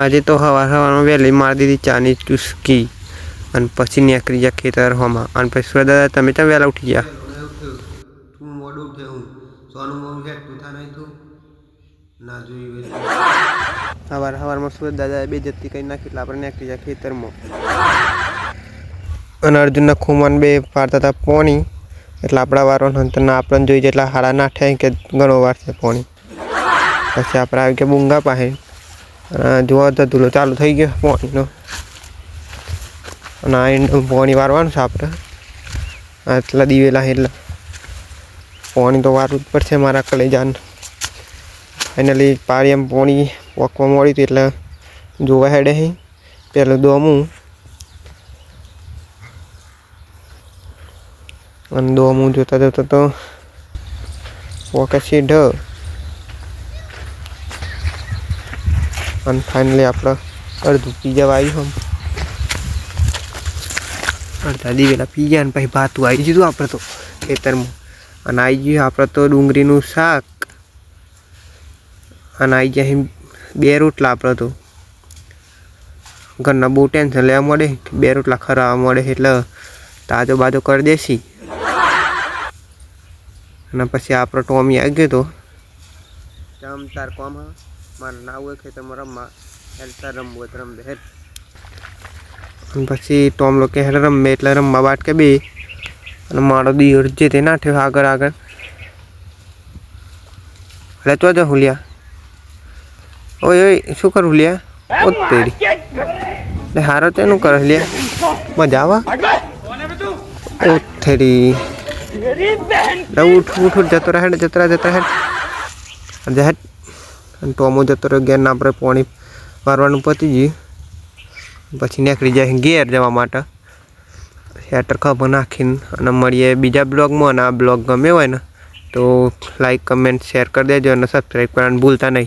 આજે તો સવારમાં વહેલી મારી દીધી ચાની ચુસ્કી અને પછી નીકળી ગયા ખેતરમાં અને પછી સુરત દાદા તમે તો વહેલા ઉઠી ગયા. તું મોડું ઉઠે હું સોનું મોનું છે તું થા નહીં તું ના જોયું સવારમાં સુરત દાદા બે જતી કઈ નાખી એટલે આપણે નીકળી ગયા ખેતરમાં અને અર્જુનના ખુમાન બે પાડતા હતા પોણી એટલે આપણા વારો નંતરના આપણને જોઈ જાય એટલે હાડા ના થાય કે ઘણો વાર છે પોણી. પછી આપણે આવી ગયા બુંગા પાસે જોવા તો ધૂલો ચાલુ થઈ ગયો પોણીનો અને આ પોણી વારવાનું છે આપણે એટલા દિવેલા એટલે પોણી તો વારવું જ પડશે મારા કલેજાન. ફાઇનલી પારી એમ પોણી પોકવા મળી હતું એટલે જોવા હેડે હી પેલું દોમું અને દોમું જોતા જોતા તો પોકે સીઢ અને ફાઇનલી આપણે અડધું પી જવા આવ્યું અડધા દિવેલા પી ગયા અને પછી ભાતું આવી દીધું આપણે તો ખેતરમાં અને આવી ગયું આપણે તો ડુંગળીનું શાક અને આવી ગયા બે રોટલા આપણે તો ઘરના બહુ ટેન્શન લેવા મળે બે રોટલા ખરાવા મળે એટલે તાજો બાજો કરી દેશી. અને પછી આપણો ટોમી આવી ગયો તો ચમ તાર કોમ મારે ના હોય ખેતરમાં રમવા હેલતા રમવું હોય તો રમવે હેડ અને પછી ટોમ લોકો હેડ રમે એટલે રમવા બાટકે બે અને મારો દિયર જે તે નાઠ્યો આગળ આગળ એટલે તો જ હુલિયા ઓય ઓય શું કરું હુલિયા ઓ તેરી એટલે હારો તેનું કરે લ્યા મજા આવા ઓ તેરી ઉઠ ઉઠ જતો રહે જતો રહે હેડ અને ટોમો જતો રહ્યો ઘેરના આપણે પોણી વારવાનું પતી ગયું પછી નીકળી જાય ઘેર જવા માટે હેટર ખભો નાખીને અને મળીએ બીજા બ્લોગમાં અને આ બ્લોગ ગમે હોય ને તો લાઈક કમેન્ટ શેર કરી દેજો અને સબસ્ક્રાઈબ કરવાનું ભૂલતા નહીં.